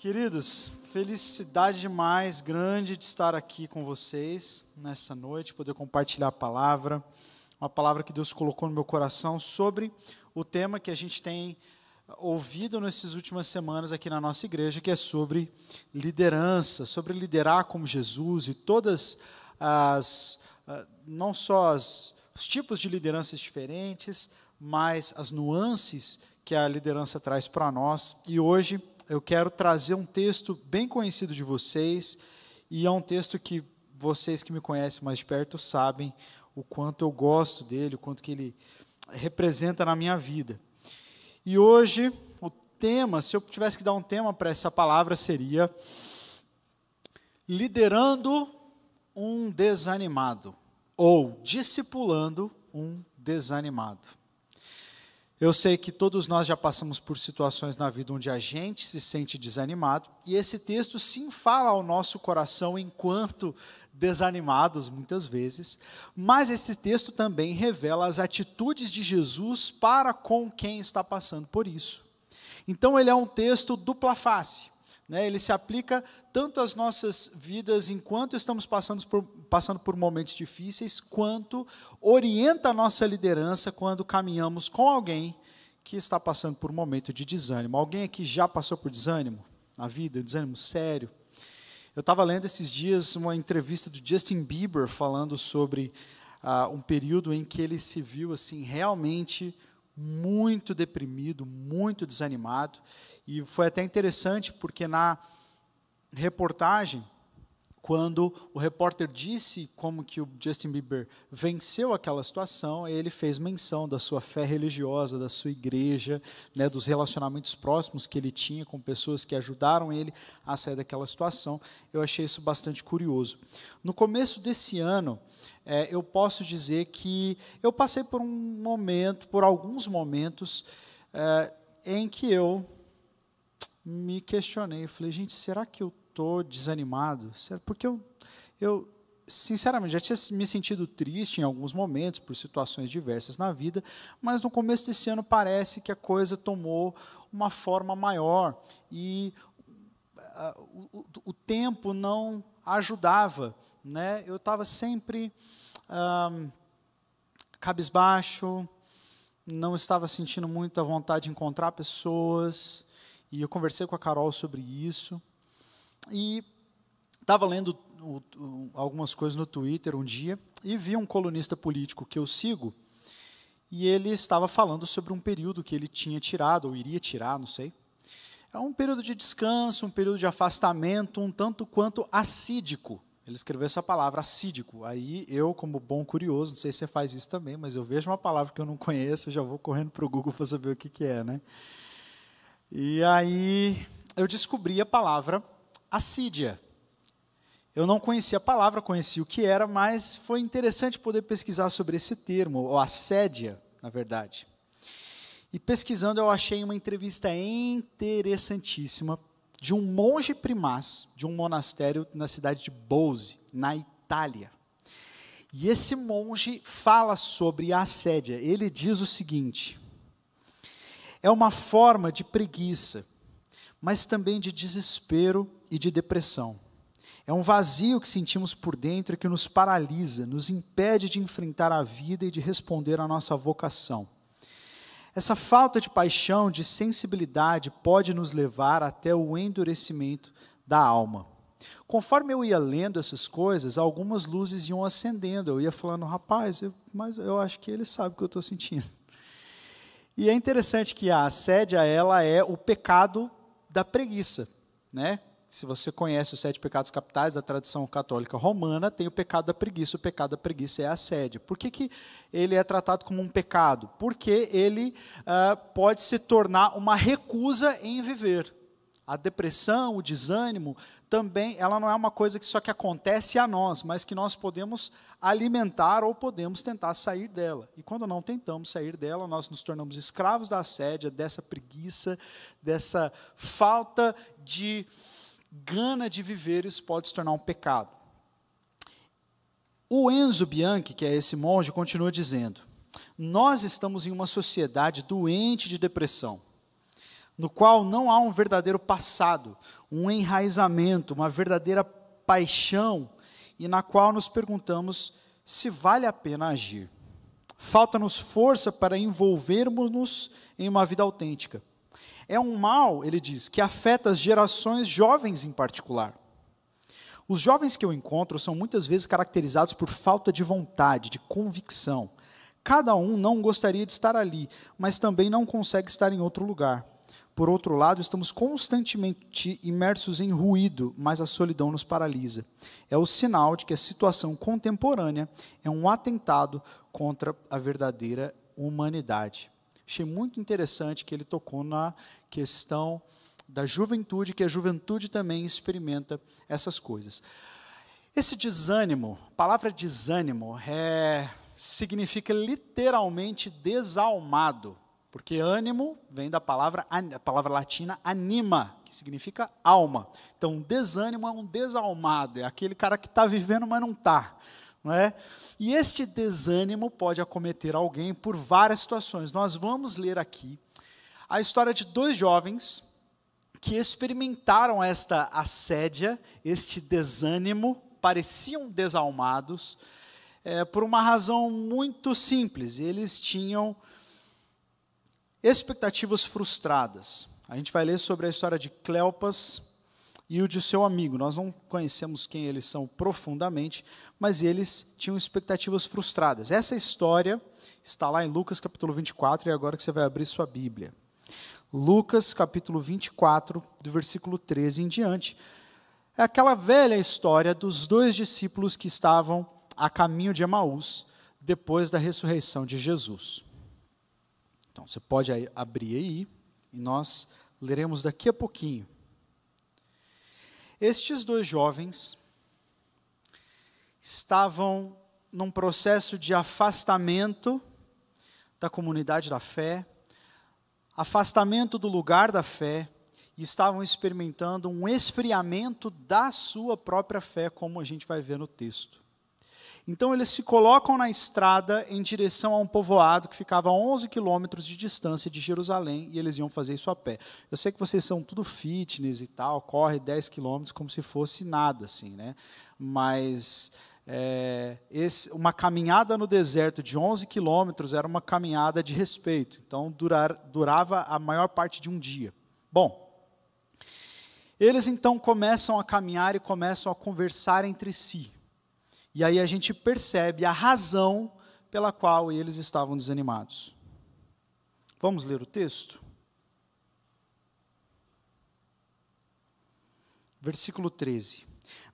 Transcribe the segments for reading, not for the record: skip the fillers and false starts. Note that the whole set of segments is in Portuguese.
Queridos, felicidade demais, grande de estar aqui com vocês nessa noite, poder compartilhar a palavra, uma palavra que Deus colocou no meu coração sobre o tema que a gente tem ouvido nessas últimas semanas aqui na nossa igreja, que é sobre liderança, sobre liderar como Jesus e todas não só os tipos de lideranças diferentes, mas as nuances que a liderança traz para nós. E hoje eu quero trazer um texto bem conhecido de vocês, e é um texto que vocês que me conhecem mais de perto sabem o quanto eu gosto dele, o quanto que ele representa na minha vida. E hoje, o tema, se eu tivesse que dar um tema para essa palavra, seria liderando um desanimado, ou discipulando um desanimado. Eu sei que todos nós já passamos por situações na vida onde a gente se sente desanimado, e esse texto sim fala ao nosso coração enquanto desanimados, muitas vezes, mas esse texto também revela as atitudes de Jesus para com quem está passando por isso. Então ele é um texto dupla face, né? Ele se aplica tanto às nossas vidas enquanto estamos passando por momentos difíceis, quanto orienta a nossa liderança quando caminhamos com alguém que está passando por um momento de desânimo. Alguém aqui já passou por desânimo na vida, desânimo sério? Eu estava lendo esses dias uma entrevista do Justin Bieber falando sobre um período em que ele se viu assim realmente muito deprimido, muito desanimado, e foi até interessante porque na reportagem, quando o repórter disse como que o Justin Bieber venceu aquela situação, ele fez menção da sua fé religiosa, da sua igreja, né, dos relacionamentos próximos que ele tinha com pessoas que ajudaram ele a sair daquela situação. Eu achei isso bastante curioso. No começo desse ano, eu posso dizer que eu passei por alguns momentos em que eu me questionei. Eu falei, gente, será que eu estou desanimado? Porque eu, sinceramente, já tinha me sentido triste em alguns momentos, por situações diversas na vida, mas no começo desse ano parece que a coisa tomou uma forma maior, e o tempo não ajudava, né? Eu estava sempre cabisbaixo, não estava sentindo muita vontade de encontrar pessoas, e eu conversei com a Carol sobre isso, e estava lendo algumas coisas no Twitter um dia, e vi um colunista político que eu sigo, e ele estava falando sobre um período que ele tinha tirado, ou iria tirar, não sei. É um período de descanso, um período de afastamento, um tanto quanto assídico. Ele escreveu essa palavra, assídico. Aí eu, como bom curioso, não sei se você faz isso também, mas eu vejo uma palavra que eu não conheço, eu já vou correndo para o Google para saber o que é, né? E aí eu descobri a palavra assídia. Eu não conhecia a palavra, conhecia o que era, mas foi interessante poder pesquisar sobre esse termo, ou assédia, na verdade. E pesquisando, eu achei uma entrevista interessantíssima de um monge primaz de um monastério na cidade de Bose, na Itália. E esse monge fala sobre a assédia. Ele diz o seguinte: é uma forma de preguiça, mas também de desespero e de depressão. É um vazio que sentimos por dentro e que nos paralisa, nos impede de enfrentar a vida e de responder à nossa vocação. Essa falta de paixão, de sensibilidade, pode nos levar até o endurecimento da alma. Conforme eu ia lendo essas coisas, algumas luzes iam acendendo. Eu ia falando, rapaz, mas eu acho que ele sabe o que eu estou sentindo. E é interessante que a assédia, ela é o pecado da preguiça, né? Se você conhece os 7 pecados capitais da tradição católica romana, tem o pecado da preguiça. O pecado da preguiça é a assédia. Por que ele é tratado como um pecado? Porque ele pode se tornar uma recusa em viver. A depressão, o desânimo, também, ela não é uma coisa que só que acontece a nós, mas que nós podemos alimentar ou podemos tentar sair dela. E quando não tentamos sair dela, nós nos tornamos escravos da assédia, dessa preguiça, dessa falta de gana de viver. Isso pode se tornar um pecado. O Enzo Bianchi, que é esse monge, continua dizendo: nós estamos em uma sociedade doente de depressão. no qual não há um verdadeiro passado, um enraizamento, uma verdadeira paixão, e na qual nos perguntamos se vale a pena agir. Falta-nos força para envolvermos-nos em uma vida autêntica. É um mal, ele diz, que afeta as gerações jovens em particular. Os jovens que eu encontro são muitas vezes caracterizados por falta de vontade, de convicção. Cada um não gostaria de estar ali, mas também não consegue estar em outro lugar. Por outro lado, estamos constantemente imersos em ruído, mas a solidão nos paralisa. É o sinal de que a situação contemporânea é um atentado contra a verdadeira humanidade. Achei muito interessante que ele tocou na questão da juventude, que a juventude também experimenta essas coisas. Esse desânimo, a palavra desânimo significa literalmente desalmado, porque ânimo vem da palavra latina anima, que significa alma. Então, desânimo é um desalmado, é aquele cara que está vivendo, mas não está. Não é? E este desânimo pode acometer alguém por várias situações. Nós vamos ler aqui a história de 2 jovens que experimentaram esta assédia, este desânimo, pareciam desalmados, por uma razão muito simples. Eles tinham expectativas frustradas. A gente vai ler sobre a história de Cleopas e o de seu amigo. Nós não conhecemos quem eles são profundamente, mas eles tinham expectativas frustradas. Essa história está lá em Lucas capítulo 24, e agora que você vai abrir sua Bíblia. Lucas capítulo 24, do versículo 13 em diante. É aquela velha história dos 2 discípulos que estavam a caminho de Emaús, depois da ressurreição de Jesus. Então, você pode abrir aí, e nós leremos daqui a pouquinho. Estes 2 jovens estavam num processo de afastamento da comunidade da fé, afastamento do lugar da fé, e estavam experimentando um esfriamento da sua própria fé, como a gente vai ver no texto. Então, eles se colocam na estrada em direção a um povoado que ficava a 11 quilômetros de distância de Jerusalém, e eles iam fazer isso a pé. Eu sei que vocês são tudo fitness e tal, corre 10 quilômetros como se fosse nada, assim, né? Mas uma caminhada no deserto de 11 quilômetros era uma caminhada de respeito. Então, durava a maior parte de um dia. Bom, eles então começam a caminhar e começam a conversar entre si. E aí a gente percebe a razão pela qual eles estavam desanimados. Vamos ler o texto? Versículo 13.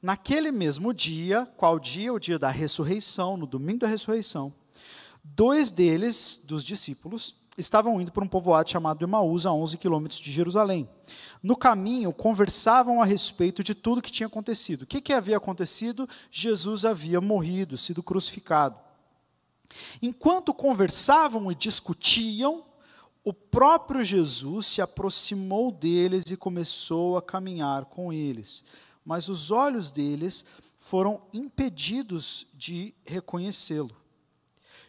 Naquele mesmo dia, qual dia? O dia da ressurreição, no domingo da ressurreição, 2 deles, dos discípulos, estavam indo para um povoado chamado Emaús, a 11 quilômetros de Jerusalém. No caminho, conversavam a respeito de tudo que tinha acontecido. O que havia acontecido? Jesus havia morrido, sido crucificado. Enquanto conversavam e discutiam, o próprio Jesus se aproximou deles e começou a caminhar com eles. Mas os olhos deles foram impedidos de reconhecê-lo.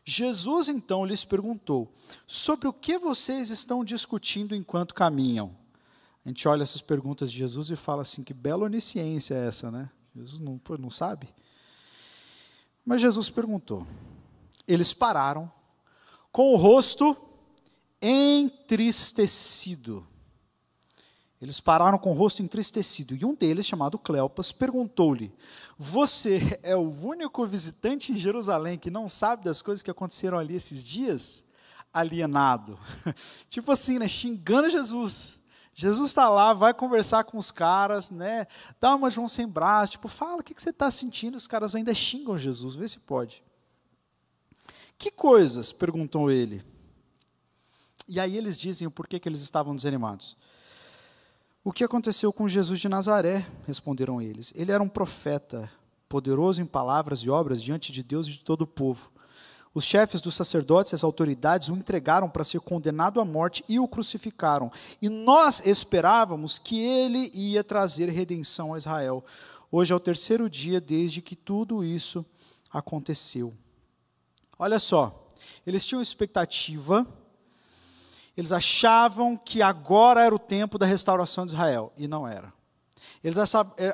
Jesus, então, lhes perguntou: sobre o que vocês estão discutindo enquanto caminham? A gente olha essas perguntas de Jesus e fala assim, que bela onisciência é essa, né? Jesus não sabe? Mas Jesus perguntou. Eles pararam, com o rosto entristecido. Eles pararam com o rosto entristecido, e um deles, chamado Cleopas, perguntou-lhe: você é o único visitante em Jerusalém que não sabe das coisas que aconteceram ali esses dias? Alienado. Tipo assim, né? Xingando Jesus. Jesus está lá, vai conversar com os caras, né? Dá uma João sem braço, tipo, fala, o que você está sentindo? Os caras ainda xingam Jesus, vê se pode. Que coisas? Perguntou ele. E aí eles dizem o porquê que eles estavam desanimados. O que aconteceu com Jesus de Nazaré? Responderam eles. Ele era um profeta, poderoso em palavras e obras diante de Deus e de todo o povo. Os chefes dos sacerdotes e as autoridades o entregaram para ser condenado à morte e o crucificaram. E nós esperávamos que ele ia trazer redenção a Israel. Hoje é o 3º dia desde que tudo isso aconteceu. Olha só, eles tinham expectativa Eles achavam que agora era o tempo da restauração de Israel, e não era. Eles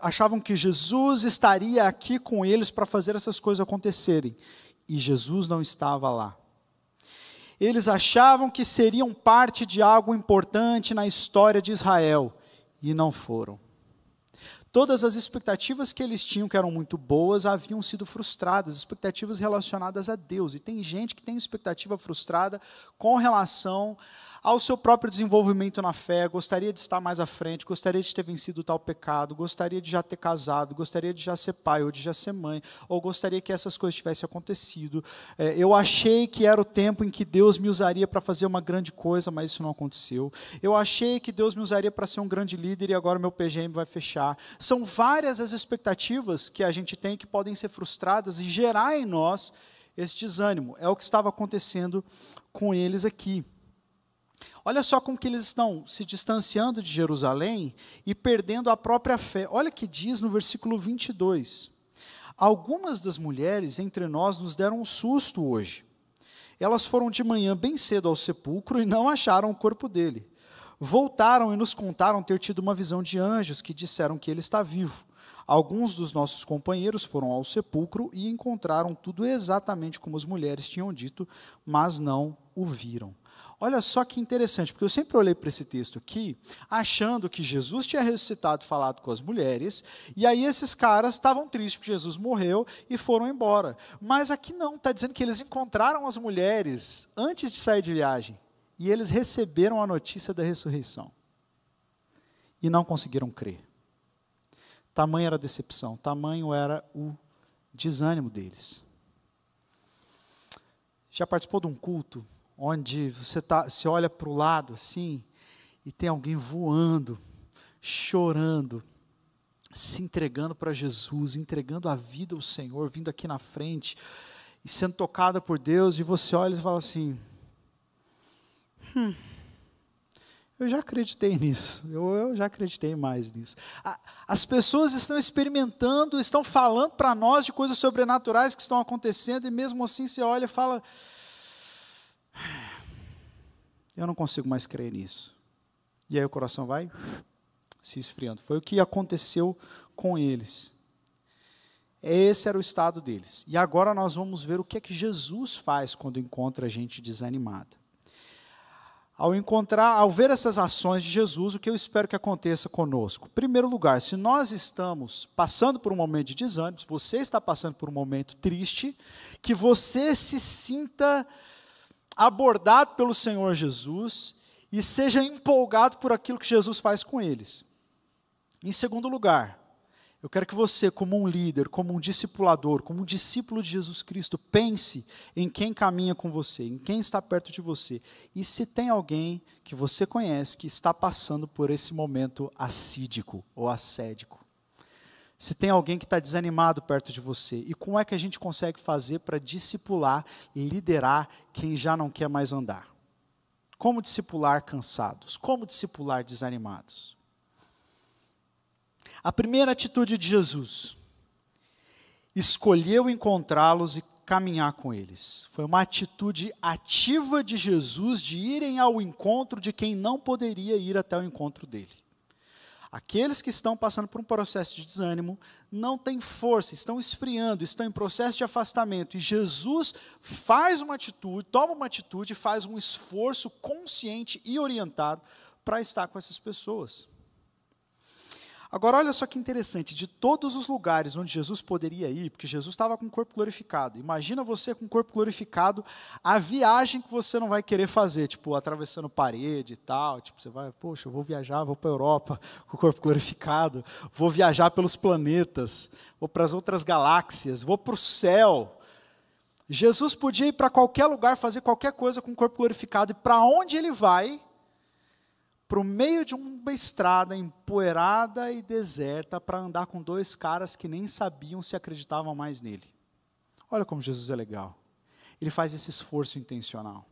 achavam que Jesus estaria aqui com eles para fazer essas coisas acontecerem, e Jesus não estava lá. Eles achavam que seriam parte de algo importante na história de Israel, e não foram. Todas as expectativas que eles tinham, que eram muito boas, haviam sido frustradas, expectativas relacionadas a Deus. E tem gente que tem expectativa frustrada com relação ao seu próprio desenvolvimento na fé, gostaria de estar mais à frente, gostaria de ter vencido tal pecado, gostaria de já ter casado, gostaria de já ser pai ou de já ser mãe, ou gostaria que essas coisas tivessem acontecido. Eu achei que era o tempo em que Deus me usaria para fazer uma grande coisa, mas isso não aconteceu. Eu achei que Deus me usaria para ser um grande líder e agora meu PGM vai fechar. São várias as expectativas que a gente tem que podem ser frustradas e gerar em nós esse desânimo. É o que estava acontecendo com eles aqui. Olha só como que eles estão se distanciando de Jerusalém e perdendo a própria fé. Olha o que diz no versículo 22. Algumas das mulheres entre nós nos deram um susto hoje. Elas foram de manhã bem cedo ao sepulcro e não acharam o corpo dele. Voltaram e nos contaram ter tido uma visão de anjos que disseram que ele está vivo. Alguns dos nossos companheiros foram ao sepulcro e encontraram tudo exatamente como as mulheres tinham dito, mas não o viram. Olha só que interessante, porque eu sempre olhei para esse texto aqui, achando que Jesus tinha ressuscitado e falado com as mulheres, e aí esses caras estavam tristes porque Jesus morreu e foram embora. Mas aqui não, está dizendo que eles encontraram as mulheres antes de sair de viagem, e eles receberam a notícia da ressurreição, e não conseguiram crer. Tamanho era a decepção, tamanho era o desânimo deles. Já participou de um culto onde você olha para o lado assim, e tem alguém voando, chorando, se entregando para Jesus, entregando a vida ao Senhor, vindo aqui na frente, e sendo tocada por Deus, e você olha e fala assim, eu já acreditei nisso, eu já acreditei mais nisso. As pessoas estão experimentando, estão falando para nós de coisas sobrenaturais que estão acontecendo, e mesmo assim você olha e fala, eu não consigo mais crer nisso. E aí o coração vai se esfriando. Foi o que aconteceu com eles. Esse era o estado deles. E agora nós vamos ver o que é que Jesus faz quando encontra a gente desanimada. Ao ver essas ações de Jesus, o que eu espero que aconteça conosco? Em primeiro lugar, se nós estamos passando por um momento de desânimo, se você está passando por um momento triste, que você se sinta abordado pelo Senhor Jesus e seja empolgado por aquilo que Jesus faz com eles. Em segundo lugar, eu quero que você, como um líder, como um discipulador, como um discípulo de Jesus Cristo, pense em quem caminha com você, em quem está perto de você. E se tem alguém que você conhece que está passando por esse momento assídico ou assédico. Se tem alguém que está desanimado perto de você, e como é que a gente consegue fazer para discipular, liderar quem já não quer mais andar? Como discipular cansados? Como discipular desanimados? A primeira atitude de Jesus, escolheu encontrá-los e caminhar com eles. Foi uma atitude ativa de Jesus de irem ao encontro de quem não poderia ir até o encontro dele. Aqueles que estão passando por um processo de desânimo, não têm força, estão esfriando, estão em processo de afastamento. E Jesus faz uma atitude, toma uma atitude, faz um esforço consciente e orientado para estar com essas pessoas. Agora, olha só que interessante, de todos os lugares onde Jesus poderia ir, porque Jesus estava com o corpo glorificado, imagina você com o corpo glorificado, a viagem que você não vai querer fazer, tipo, atravessando parede e tal, tipo, você vai, poxa, eu vou viajar, vou para a Europa com o corpo glorificado, vou viajar pelos planetas, vou para as outras galáxias, vou para o céu. Jesus podia ir para qualquer lugar, fazer qualquer coisa com o corpo glorificado, e para onde ele vai? Para o meio de uma estrada empoeirada e deserta, para andar com dois caras que nem sabiam se acreditavam mais nele. Olha como Jesus é legal. Ele faz esse esforço intencional.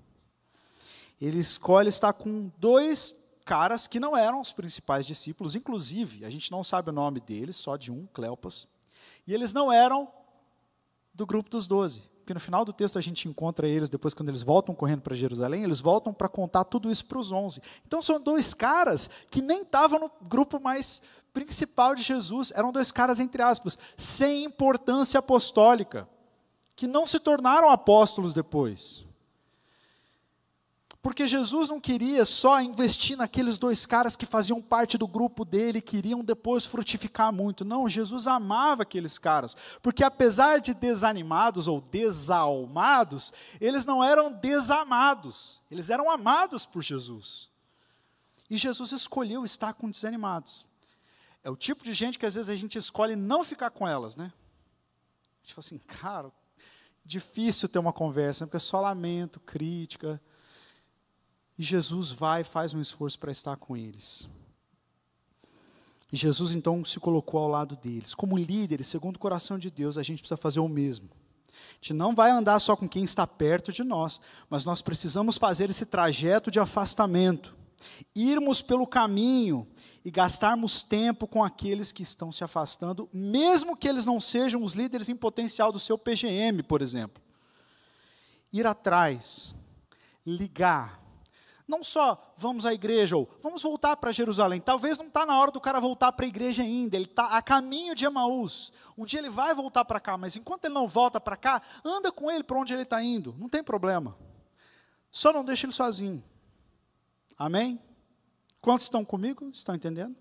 Ele escolhe estar com dois caras que não eram os principais discípulos, inclusive, a gente não sabe o nome deles, só de um, Cleopas, e eles não eram do grupo dos 12. porque no final do texto a gente encontra eles, depois quando eles voltam correndo para Jerusalém, eles voltam para contar tudo isso para os 11. Então são dois caras que nem estavam no grupo mais principal de Jesus, eram dois caras, entre aspas, sem importância apostólica, que não se tornaram apóstolos depois. Porque Jesus não queria só investir naqueles dois caras que faziam parte do grupo dele, queriam depois frutificar muito. Não, Jesus amava aqueles caras. Porque apesar de desanimados ou desalmados, eles não eram desamados. Eles eram amados por Jesus. E Jesus escolheu estar com desanimados. É o tipo de gente que às vezes a gente escolhe não ficar com elas, né? A gente fala assim, cara, difícil ter uma conversa, porque é só lamento, crítica. E Jesus vai e faz um esforço para estar com eles. E Jesus então se colocou ao lado deles. Como líderes, segundo o coração de Deus, a gente precisa fazer o mesmo. A gente não vai andar só com quem está perto de nós, mas nós precisamos fazer esse trajeto de afastamento. Irmos pelo caminho e gastarmos tempo com aqueles que estão se afastando, mesmo que eles não sejam os líderes em potencial do seu PGM, por exemplo. Ir atrás, ligar. Não só vamos à igreja ou vamos voltar para Jerusalém. Talvez não está na hora do cara voltar para a igreja ainda. Ele está a caminho de Emaús. Um dia ele vai voltar para cá, mas enquanto ele não volta para cá, anda com ele para onde ele está indo. Não tem problema. Só não deixa ele sozinho. Amém? Quantos estão comigo? Estão entendendo?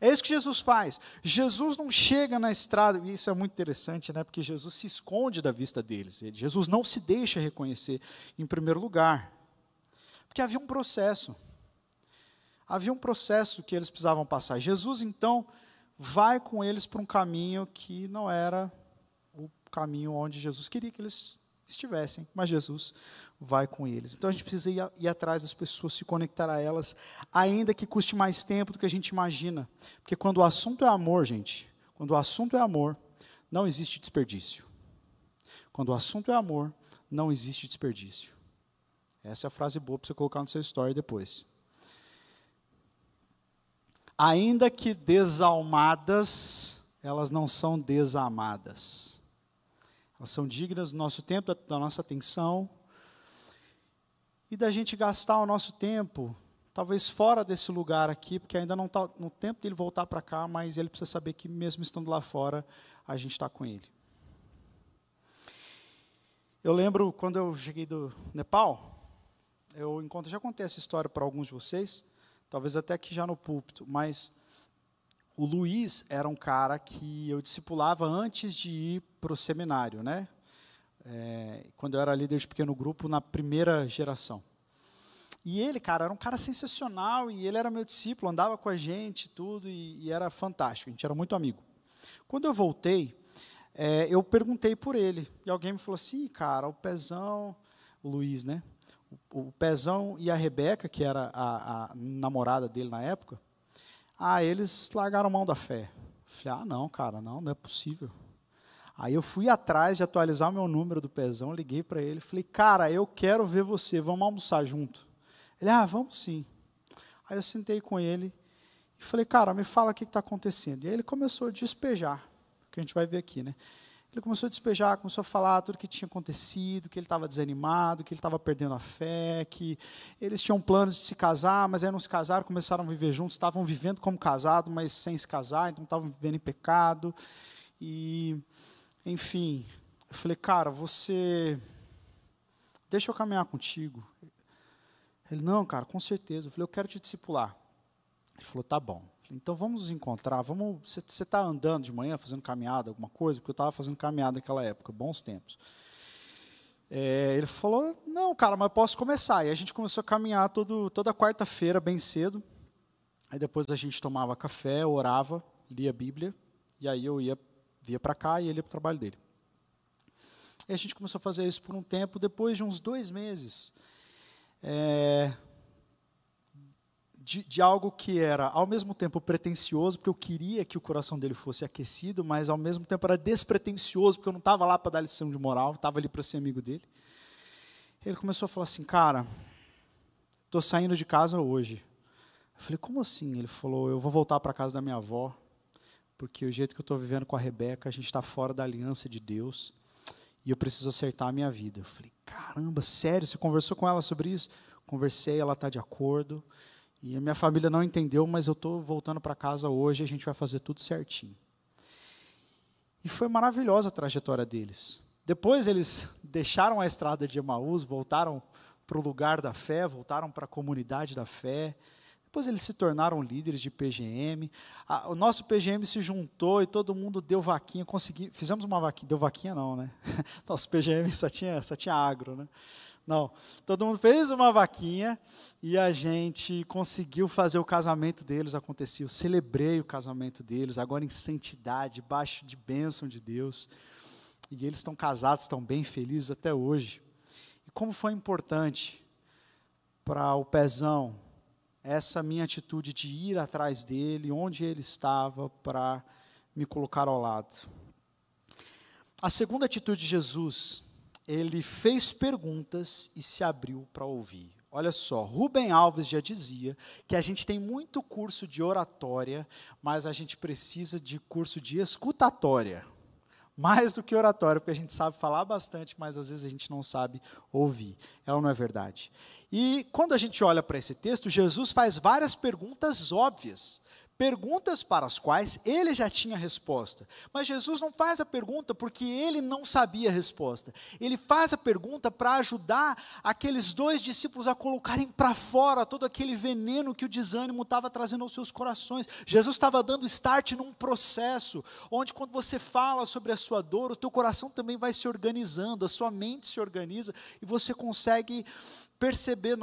É isso que Jesus faz. Jesus não chega na estrada, e isso é muito interessante, né? Porque Jesus se esconde da vista deles. Jesus não se deixa reconhecer em primeiro lugar. Porque havia um processo. Havia um processo que eles precisavam passar. Jesus, então, vai com eles para um caminho que não era o caminho onde Jesus queria que eles estivessem, mas Jesus vai com eles. Então, a gente precisa ir atrás das pessoas, se conectar a elas, ainda que custe mais tempo do que a gente imagina. Porque quando o assunto é amor, gente, quando o assunto é amor, não existe desperdício. Quando o assunto é amor, não existe desperdício. Essa é a frase boa para você colocar no seu story depois. Ainda que desalmadas, elas não são desamadas. Elas são dignas do nosso tempo, da nossa atenção. E da gente gastar o nosso tempo, talvez fora desse lugar aqui, porque ainda não está no tempo dele voltar para cá, mas ele precisa saber que mesmo estando lá fora, a gente está com ele. Eu lembro quando eu cheguei do Nepal, já contei essa história para alguns de vocês, talvez até aqui já no púlpito, mas o Luiz era um cara que eu discipulava antes de ir para o seminário, né? Quando eu era líder de pequeno grupo, na primeira geração. E ele, cara, era um cara sensacional, e ele era meu discípulo, andava com a gente, tudo, e era fantástico, a gente era muito amigo. Quando eu voltei, eu perguntei por ele, e alguém me falou assim, cara, o Pezão, o Luiz, né? O Pezão e a Rebeca, que era a namorada dele na época, eles largaram mão da fé. Falei, não, cara, não é possível. Aí eu fui atrás de atualizar o meu número do Pezão, liguei para ele, falei, cara, eu quero ver você, vamos almoçar junto? Ele, vamos sim. Aí eu sentei com ele e falei, cara, me fala o que está acontecendo. E aí ele começou a despejar, que a gente vai ver aqui, né? Ele começou a despejar, começou a falar tudo o que tinha acontecido, que ele estava desanimado, que ele estava perdendo a fé, que eles tinham planos de se casar, mas aí não se casaram, começaram a viver juntos, estavam vivendo como casados, mas sem se casar, então estavam vivendo em pecado. E, enfim, eu falei, cara, deixa eu caminhar contigo. Ele, não, cara, com certeza. Eu falei, eu quero te discipular. Ele falou, tá bom. Então vamos nos encontrar, você está andando de manhã, fazendo caminhada, alguma coisa? Porque eu estava fazendo caminhada naquela época, bons tempos. Ele falou, não, cara, mas eu posso começar. E a gente começou a caminhar toda quarta-feira, bem cedo. Aí depois a gente tomava café, orava, lia a Bíblia, e aí eu via para cá e ele ia para o trabalho dele. E a gente começou a fazer isso por um tempo, depois de uns 2 meses. De algo que era, ao mesmo tempo, pretensioso, porque eu queria que o coração dele fosse aquecido, mas, ao mesmo tempo, era despretensioso, porque eu não estava lá para dar lição de moral, estava ali para ser amigo dele. Ele começou a falar assim, cara, estou saindo de casa hoje. Eu falei, como assim? Ele falou, eu vou voltar para a casa da minha avó, porque o jeito que eu estou vivendo com a Rebeca, a gente está fora da aliança de Deus, e eu preciso acertar a minha vida. Eu falei, caramba, sério? Você conversou com ela sobre isso? Conversei, ela está de acordo. E a minha família não entendeu, mas eu estou voltando para casa hoje e a gente vai fazer tudo certinho. E foi maravilhosa a trajetória deles. Depois eles deixaram a estrada de Emaús, voltaram para o lugar da fé, voltaram para a comunidade da fé. Depois eles se tornaram líderes de PGM. O nosso PGM se juntou e todo mundo deu vaquinha. Fizemos uma vaquinha, deu vaquinha não, né? Nosso PGM só tinha agro, né? Não, todo mundo fez uma vaquinha e a gente conseguiu fazer o casamento deles acontecer. Eu celebrei o casamento deles, agora em santidade, debaixo de bênção de Deus. E eles estão casados, estão bem felizes até hoje. E como foi importante para o Pezão essa minha atitude de ir atrás dele, onde ele estava, para me colocar ao lado. A segunda atitude de Jesus, ele fez perguntas e se abriu para ouvir. Olha só, Rubem Alves já dizia que a gente tem muito curso de oratória, mas a gente precisa de curso de escutatória. Mais do que oratória, porque a gente sabe falar bastante, mas às vezes a gente não sabe ouvir. É ou não é verdade? E quando a gente olha para esse texto, Jesus faz várias perguntas óbvias. Perguntas para as quais ele já tinha resposta. Mas Jesus não faz a pergunta porque ele não sabia a resposta. Ele faz a pergunta para ajudar aqueles 2 discípulos a colocarem para fora todo aquele veneno que o desânimo estava trazendo aos seus corações. Jesus estava dando start num processo, onde quando você fala sobre a sua dor, o teu coração também vai se organizando, a sua mente se organiza, e você consegue perceber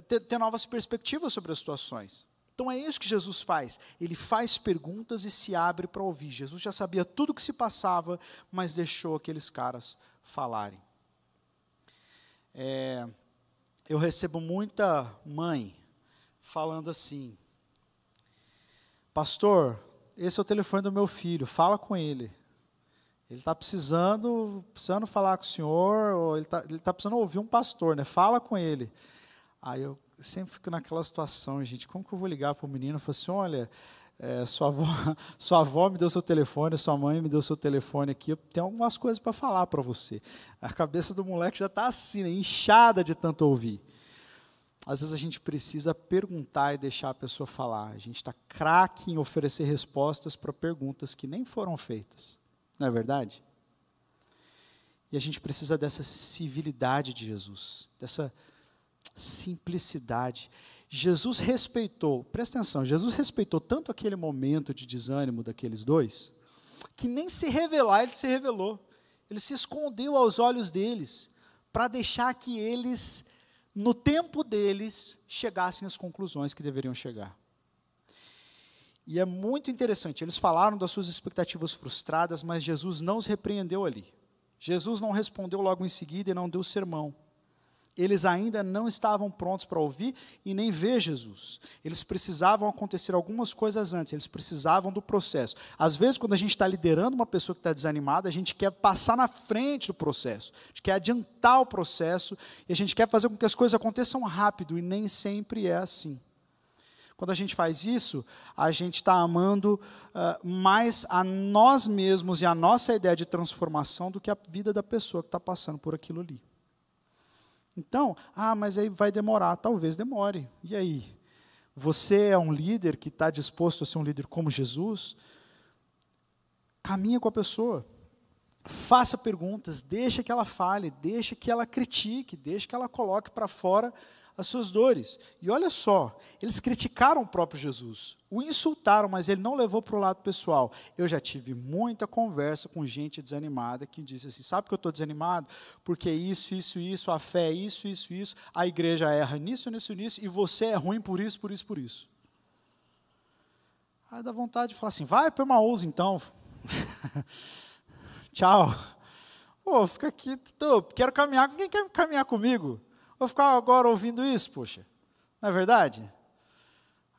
ter novas perspectivas sobre as situações. Então é isso que Jesus faz, ele faz perguntas e se abre para ouvir. Jesus já sabia tudo o que se passava, mas deixou aqueles caras falarem. Eu recebo muita mãe falando assim, pastor, esse é o telefone do meu filho, fala com ele. Ele está precisando falar com o senhor, ou ele tá precisando ouvir um pastor, né? Fala com ele. Aí eu sempre fico naquela situação, gente, como que eu vou ligar para o menino e falar assim, olha, sua avó me deu seu telefone, sua mãe me deu seu telefone aqui, eu tenho algumas coisas para falar para você. A cabeça do moleque já está assim, né, inchada de tanto ouvir. Às vezes a gente precisa perguntar e deixar a pessoa falar. A gente está craque em oferecer respostas para perguntas que nem foram feitas. Não é verdade? E a gente precisa dessa civilidade de Jesus, dessa simplicidade. Jesus respeitou, presta atenção, Jesus respeitou tanto aquele momento de desânimo daqueles 2, que nem se revelar, ele se revelou. Ele se escondeu aos olhos deles, para deixar que eles, no tempo deles, chegassem às conclusões que deveriam chegar. E é muito interessante, eles falaram das suas expectativas frustradas, mas Jesus não os repreendeu ali. Jesus não respondeu logo em seguida e não deu sermão. Eles ainda não estavam prontos para ouvir e nem ver Jesus. Eles precisavam acontecer algumas coisas antes, eles precisavam do processo. Às vezes, quando a gente está liderando uma pessoa que está desanimada, a gente quer passar na frente do processo, a gente quer adiantar o processo, e a gente quer fazer com que as coisas aconteçam rápido, e nem sempre é assim. Quando a gente faz isso, a gente está amando mais a nós mesmos e a nossa ideia de transformação do que a vida da pessoa que está passando por aquilo ali. Então, mas aí vai demorar, talvez demore. E aí? Você é um líder que está disposto a ser um líder como Jesus? Caminha com a pessoa. Faça perguntas, deixa que ela fale, deixa que ela critique, deixa que ela coloque para fora as suas dores. E olha só, eles criticaram o próprio Jesus, o insultaram, mas ele não levou para o lado pessoal. Eu já tive muita conversa com gente desanimada que disse assim, sabe que eu estou desanimado? Porque isso, a fé é isso, a igreja erra nisso, e você é ruim por isso. Aí dá vontade de falar assim, vai para uma ousa então. Tchau. Fica aqui, quero caminhar, quem quer caminhar comigo? Vou ficar agora ouvindo isso, poxa, não é verdade?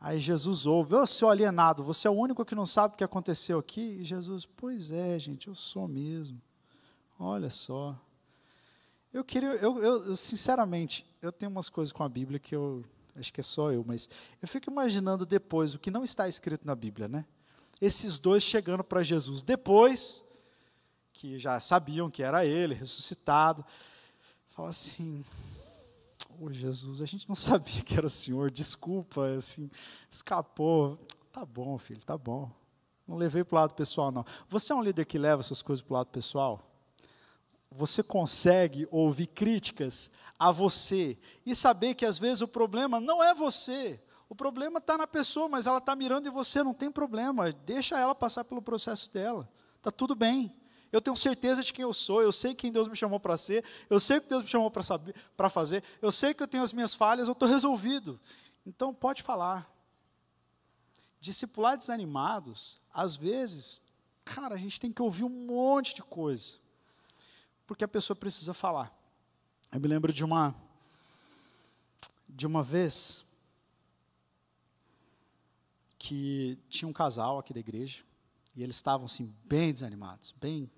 Aí Jesus ouve, seu alienado, você é o único que não sabe o que aconteceu aqui? E Jesus, pois é, gente, eu sou mesmo, olha só. Eu sinceramente, eu tenho umas coisas com a Bíblia que eu, acho que é só eu, mas eu fico imaginando depois o que não está escrito na Bíblia, né? Esses 2 chegando para Jesus, depois que já sabiam que era ele, ressuscitado. Fala assim, ô Jesus, a gente não sabia que era o Senhor, desculpa, assim, escapou. Tá bom, filho, tá bom. Não levei para o lado pessoal, não. Você é um líder que leva essas coisas para o lado pessoal? Você consegue ouvir críticas a você e saber que às vezes o problema não é você, o problema está na pessoa, mas ela está mirando em você, não tem problema, deixa ela passar pelo processo dela, está tudo bem. Eu tenho certeza de quem eu sou, eu sei quem Deus me chamou para ser, eu sei o que Deus me chamou para fazer, eu sei que eu tenho as minhas falhas, eu estou resolvido. Então pode falar. Discipular desanimados, às vezes, cara, a gente tem que ouvir um monte de coisa, porque a pessoa precisa falar. Eu me lembro de uma vez que tinha um casal aqui da igreja, e eles estavam assim, bem desanimados, bem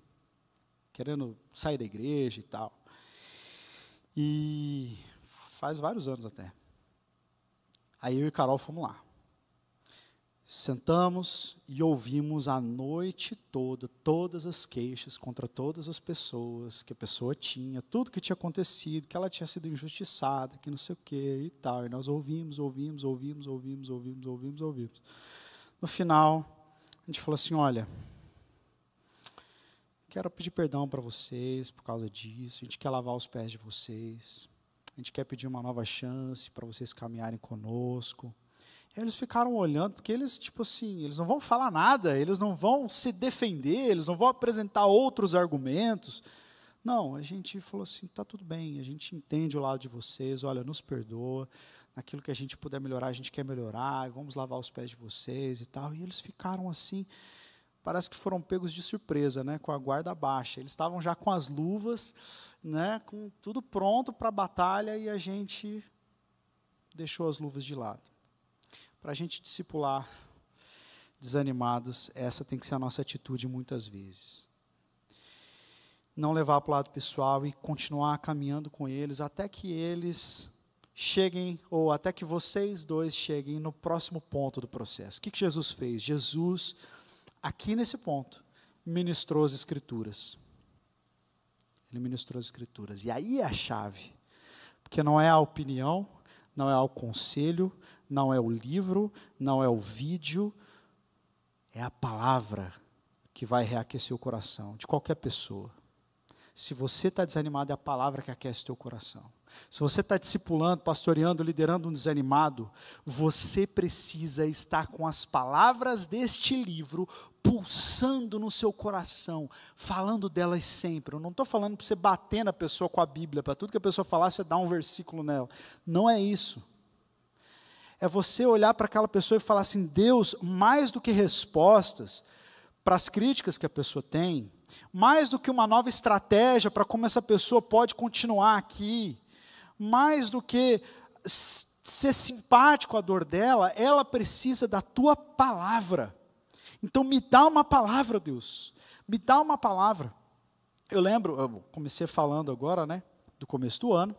querendo sair da igreja e tal. E faz vários anos até. Aí eu e Carol fomos lá. Sentamos e ouvimos a noite toda, todas as queixas contra todas as pessoas, que a pessoa tinha, tudo que tinha acontecido, que ela tinha sido injustiçada, que não sei o quê e tal. E nós ouvimos. No final, a gente falou assim, olha, quero pedir perdão para vocês por causa disso, a gente quer lavar os pés de vocês, a gente quer pedir uma nova chance para vocês caminharem conosco. E eles ficaram olhando, porque eles, tipo assim, eles não vão falar nada, eles não vão se defender, eles não vão apresentar outros argumentos. Não, a gente falou assim, tá tudo bem, a gente entende o lado de vocês, olha, nos perdoa, naquilo que a gente puder melhorar, a gente quer melhorar, vamos lavar os pés de vocês e tal. E eles ficaram assim, parece que foram pegos de surpresa, né, com a guarda baixa. Eles estavam já com as luvas, né, com tudo pronto para a batalha, e a gente deixou as luvas de lado. Para a gente discipular desanimados, essa tem que ser a nossa atitude muitas vezes. Não levar para o lado pessoal e continuar caminhando com eles até que eles cheguem, ou até que vocês dois cheguem no próximo ponto do processo. O que Jesus fez? Jesus, aqui nesse ponto, ministrou as Escrituras. Ele ministrou as Escrituras. E aí é a chave. Porque não é a opinião, não é o conselho, não é o livro, não é o vídeo, é a palavra que vai reaquecer o coração de qualquer pessoa. Se você está desanimado, é a palavra que aquece o teu coração. Se você está discipulando, pastoreando, liderando um desanimado, você precisa estar com as palavras deste livro pulsando no seu coração, falando delas sempre. Eu não estou falando para você bater na pessoa com a Bíblia, para tudo que a pessoa falar, você dá um versículo nela. Não é isso. É você olhar para aquela pessoa e falar assim, Deus, mais do que respostas para as críticas que a pessoa tem, mais do que uma nova estratégia para como essa pessoa pode continuar aqui, mais do que ser simpático à dor dela, ela precisa da tua palavra. Então me dá uma palavra, Deus, me dá uma palavra. Eu lembro, eu comecei falando agora, né, do começo do ano,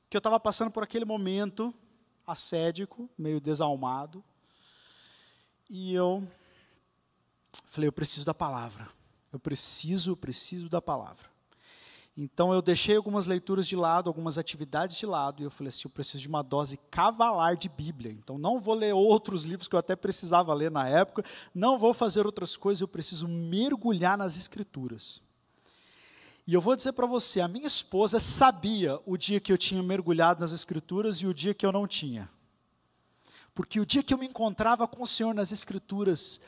que eu estava passando por aquele momento ascédico, meio desalmado, e eu falei, eu preciso da palavra, eu preciso da palavra. Então eu deixei algumas leituras de lado, algumas atividades de lado, e eu falei assim, eu preciso de uma dose cavalar de Bíblia, então não vou ler outros livros que eu até precisava ler na época, não vou fazer outras coisas, eu preciso mergulhar nas Escrituras. E eu vou dizer para você, a minha esposa sabia o dia que eu tinha mergulhado nas Escrituras e o dia que eu não tinha. Porque o dia que eu me encontrava com o Senhor nas Escrituras,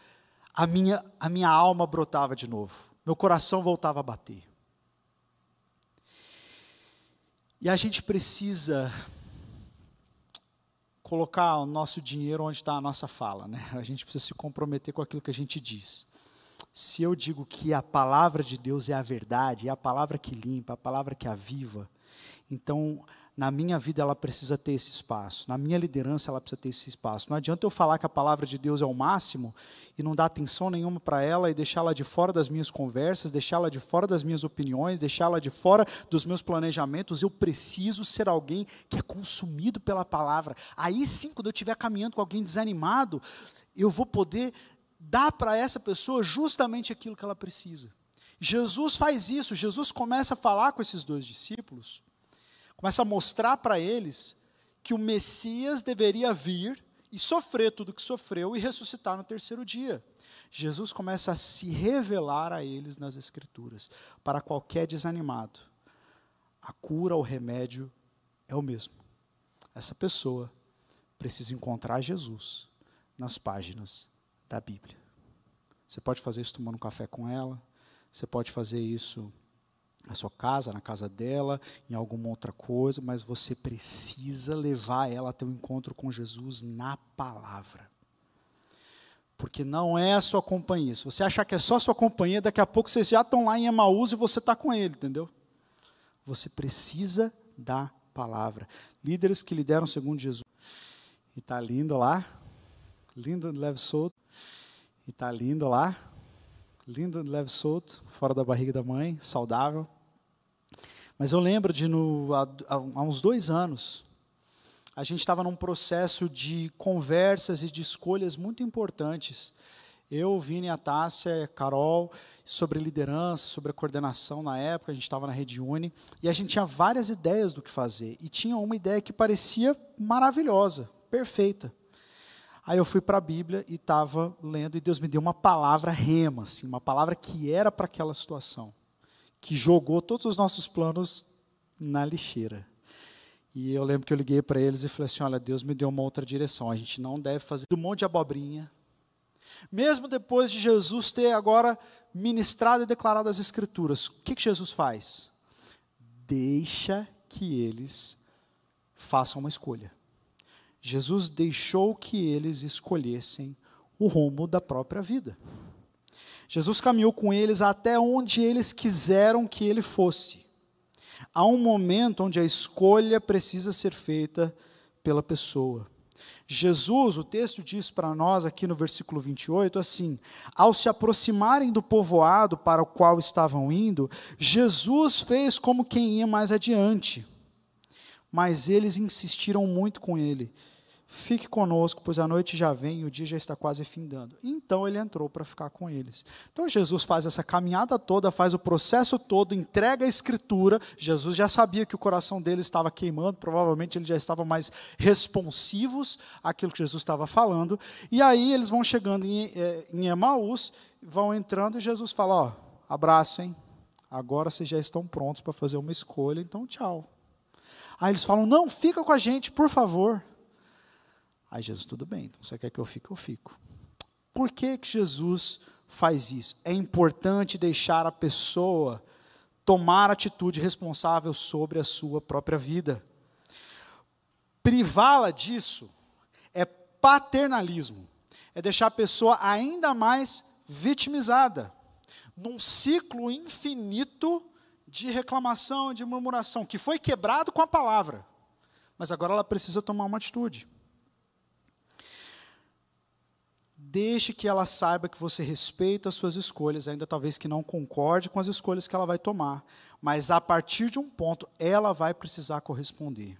a minha alma brotava de novo, meu coração voltava a bater. E a gente precisa colocar o nosso dinheiro onde está a nossa fala, né? A gente precisa se comprometer com aquilo que a gente diz. Se eu digo que a palavra de Deus é a verdade, é a palavra que limpa, a palavra que aviva, então na minha vida ela precisa ter esse espaço, na minha liderança ela precisa ter esse espaço. Não adianta eu falar que a palavra de Deus é o máximo e não dar atenção nenhuma para ela e deixá-la de fora das minhas conversas, deixá-la de fora das minhas opiniões, deixá-la de fora dos meus planejamentos. Eu preciso ser alguém que é consumido pela palavra. Aí sim, quando eu estiver caminhando com alguém desanimado, eu vou poder dar para essa pessoa justamente aquilo que ela precisa. Jesus faz isso, Jesus começa a falar com esses 2 discípulos, começa a mostrar para eles que o Messias deveria vir e sofrer tudo o que sofreu e ressuscitar no 3º dia. Jesus começa a se revelar a eles nas Escrituras. Para qualquer desanimado, a cura, o remédio é o mesmo. Essa pessoa precisa encontrar Jesus nas páginas da Bíblia. Você pode fazer isso tomando um café com ela, você pode fazer isso na sua casa, na casa dela, em alguma outra coisa, mas você precisa levar ela até o encontro com Jesus na palavra. Porque não é a sua companhia. Se você achar que é só a sua companhia, daqui a pouco vocês já estão lá em Emaús e você está com ele, entendeu? Você precisa da palavra. Líderes que lideram segundo Jesus. E está lindo lá, lindo, leve, solto. E está lindo lá, lindo, leve, solto, fora da barriga da mãe, saudável. Mas eu lembro de, há uns 2 anos, a gente estava num processo de conversas e de escolhas muito importantes. Eu, Vini, a Tássia, a Carol, sobre liderança, sobre a coordenação na época, a gente estava na Rede Uni, e a gente tinha várias ideias do que fazer. E tinha uma ideia que parecia maravilhosa, perfeita. Aí eu fui para a Bíblia e estava lendo, e Deus me deu uma palavra rema, assim, uma palavra que era para aquela situação, que jogou todos os nossos planos na lixeira. E eu lembro que eu liguei para eles e falei assim, olha, Deus me deu uma outra direção, a gente não deve fazer um monte de abobrinha. Mesmo depois de Jesus ter agora ministrado e declarado as Escrituras, o que Jesus faz? Deixa que eles façam uma escolha. Jesus deixou que eles escolhessem o rumo da própria vida. Jesus caminhou com eles até onde eles quiseram que ele fosse. Há um momento onde a escolha precisa ser feita pela pessoa. Jesus, o texto diz para nós aqui no versículo 28, assim, ao se aproximarem do povoado para o qual estavam indo, Jesus fez como quem ia mais adiante. Mas eles insistiram muito com ele. Fique conosco, pois a noite já vem e o dia já está quase findando. Então ele entrou para ficar com eles. Então Jesus faz essa caminhada toda, faz o processo todo, entrega a Escritura. Jesus já sabia que o coração deles estava queimando, provavelmente eles já estavam mais responsivos àquilo que Jesus estava falando. E aí eles vão chegando em Emaús, vão entrando e Jesus fala, ó, abraço, hein? Agora vocês já estão prontos para fazer uma escolha, então tchau. Aí eles falam, não, fica com a gente, por favor. Aí Jesus, tudo bem, então você quer que eu fique, eu fico. Por que Jesus faz isso? É importante deixar a pessoa tomar atitude responsável sobre a sua própria vida. Privá-la disso é paternalismo. É deixar a pessoa ainda mais vitimizada, num ciclo infinito de reclamação, de murmuração, que foi quebrado com a palavra. Mas agora ela precisa tomar uma atitude. Deixe que ela saiba que você respeita as suas escolhas, ainda talvez que não concorde com as escolhas que ela vai tomar, mas a partir de um ponto, ela vai precisar corresponder.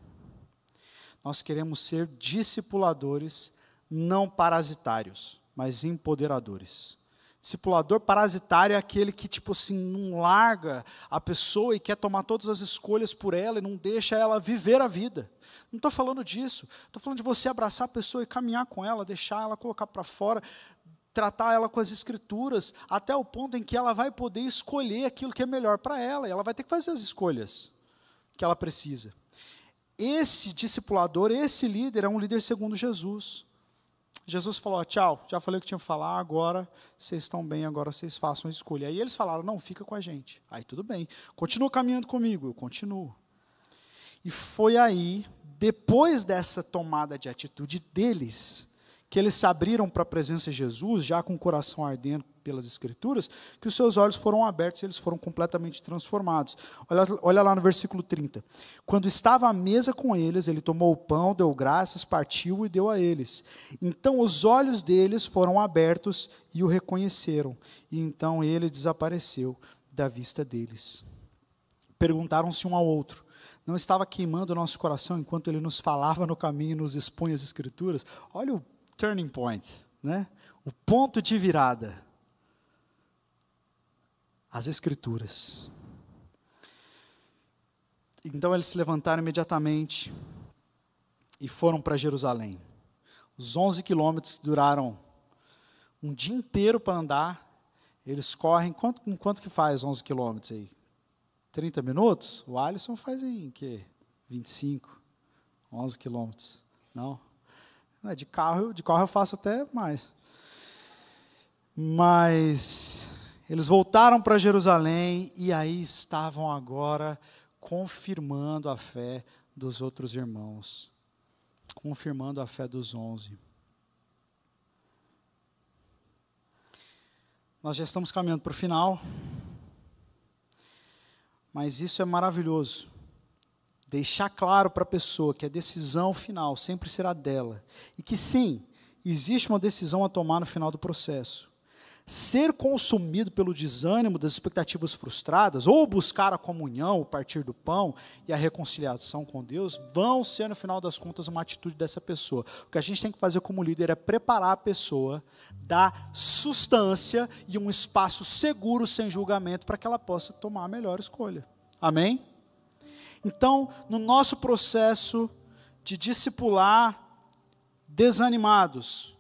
Nós queremos ser discipuladores, não parasitários, mas empoderadores. Discipulador parasitário é aquele que, tipo assim, não larga a pessoa e quer tomar todas as escolhas por ela e não deixa ela viver a vida. Não estou falando disso. Estou falando de você abraçar a pessoa e caminhar com ela, deixar ela colocar para fora, tratar ela com as Escrituras, até o ponto em que ela vai poder escolher aquilo que é melhor para ela, e ela vai ter que fazer as escolhas que ela precisa. Esse discipulador, esse líder, é um líder segundo Jesus. Jesus falou, tchau, já falei o que tinha que falar, agora vocês estão bem, agora vocês façam a escolha. Aí eles falaram, não, fica com a gente. Aí tudo bem, continua caminhando comigo, eu continuo. E foi aí, depois dessa tomada de atitude deles, que eles se abriram para a presença de Jesus, já com o coração ardendo pelas Escrituras, que os seus olhos foram abertos e eles foram completamente transformados. Olha lá no versículo 30. Quando estava à mesa com eles, ele tomou o pão, deu graças, partiu e deu a eles. Então os olhos deles foram abertos e o reconheceram. E então ele desapareceu da vista deles. Perguntaram-se um ao outro, não estava queimando o nosso coração enquanto ele nos falava no caminho e nos expunha as Escrituras? Olha o turning point, né? O ponto de virada. as Escrituras. Então eles se levantaram imediatamente e foram para Jerusalém. Os 11 quilômetros duraram um dia inteiro para andar. Eles correm, quanto que faz 11 quilômetros aí? 30 minutos? O Alisson faz em quê? 25, 11 quilômetros. Não? De carro eu faço até mais. Mas eles voltaram para Jerusalém e aí estavam agora confirmando a fé dos outros irmãos. Confirmando a fé dos 11. Nós já estamos caminhando para o final. Mas isso é maravilhoso. Deixar claro para a pessoa que a decisão final sempre será dela. E que sim, existe uma decisão a tomar no final do processo. Ser consumido pelo desânimo das expectativas frustradas, ou buscar a comunhão, o partir do pão e a reconciliação com Deus, vão ser, no final das contas, uma atitude dessa pessoa. O que a gente tem que fazer como líder é preparar a pessoa, dar substância e um espaço seguro, sem julgamento, para que ela possa tomar a melhor escolha. Amém? Então, no nosso processo de discipular desanimados,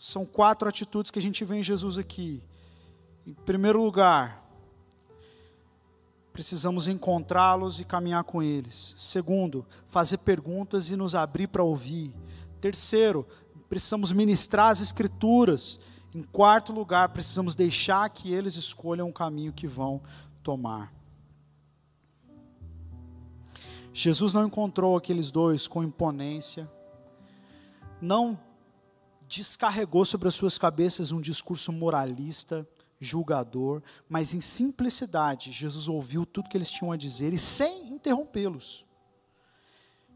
são 4 atitudes que a gente vê em Jesus aqui. Em primeiro lugar, precisamos encontrá-los e caminhar com eles. Segundo, fazer perguntas e nos abrir para ouvir. Terceiro, precisamos ministrar as Escrituras. Em quarto lugar, precisamos deixar que eles escolham o caminho que vão tomar. Jesus não encontrou aqueles dois com imponência, não descarregou sobre as suas cabeças um discurso moralista, julgador, mas em simplicidade, Jesus ouviu tudo que eles tinham a dizer e sem interrompê-los.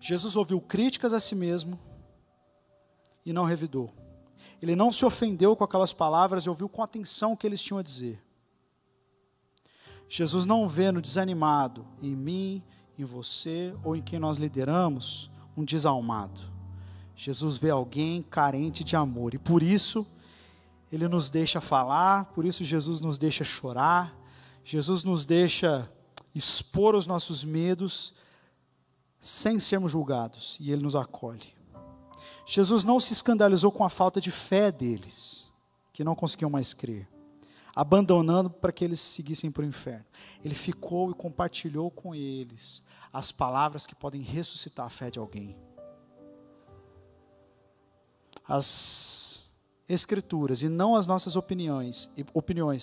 Jesus ouviu críticas a si mesmo e não revidou. Ele não se ofendeu com aquelas palavras e ouviu com atenção o que eles tinham a dizer. Jesus não vê no desanimado, em mim, em você ou em quem nós lideramos, um desalmado. Jesus vê alguém carente de amor e por isso Ele nos deixa falar, por isso Jesus nos deixa chorar, Jesus nos deixa expor os nossos medos sem sermos julgados e Ele nos acolhe. Jesus não se escandalizou com a falta de fé deles, que não conseguiam mais crer, abandonando para que eles seguissem para o inferno. Ele ficou e compartilhou com eles as palavras que podem ressuscitar a fé de alguém. As Escrituras e não as nossas opiniões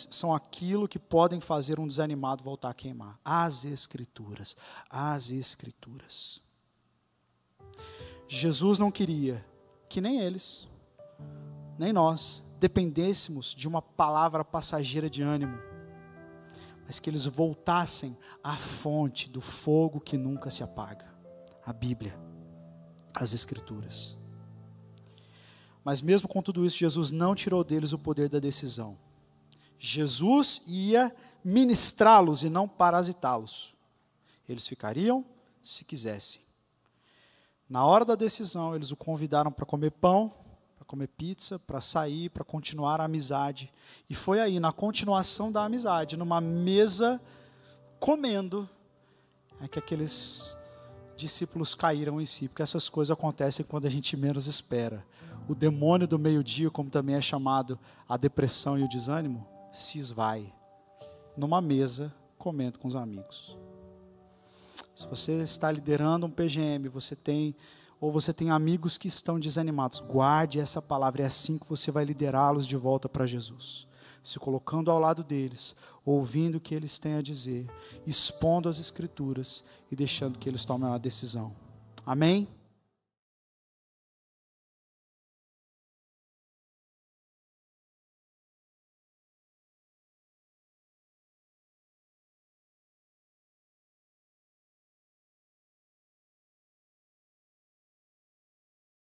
são aquilo que podem fazer um desanimado voltar a queimar. As Escrituras. Jesus não queria que nem eles, nem nós, dependêssemos de uma palavra passageira de ânimo, mas que eles voltassem à fonte do fogo que nunca se apaga, a Bíblia, as Escrituras. Mas mesmo com tudo isso, Jesus não tirou deles o poder da decisão. Jesus ia ministrá-los e não parasitá-los. Eles ficariam se quisessem. Na hora da decisão, eles o convidaram para comer pão, para comer pizza, para sair, para continuar a amizade. E foi aí, na continuação da amizade, numa mesa, comendo, é que aqueles discípulos caíram em si, porque essas coisas acontecem quando a gente menos espera. O demônio do meio-dia, como também é chamado a depressão e o desânimo, se esvai numa mesa, comendo com os amigos. Se você está liderando um PGM, você tem amigos que estão desanimados, guarde essa palavra, é assim que você vai liderá-los de volta para Jesus. Se colocando ao lado deles, ouvindo o que eles têm a dizer, expondo as Escrituras e deixando que eles tomem uma decisão. Amém?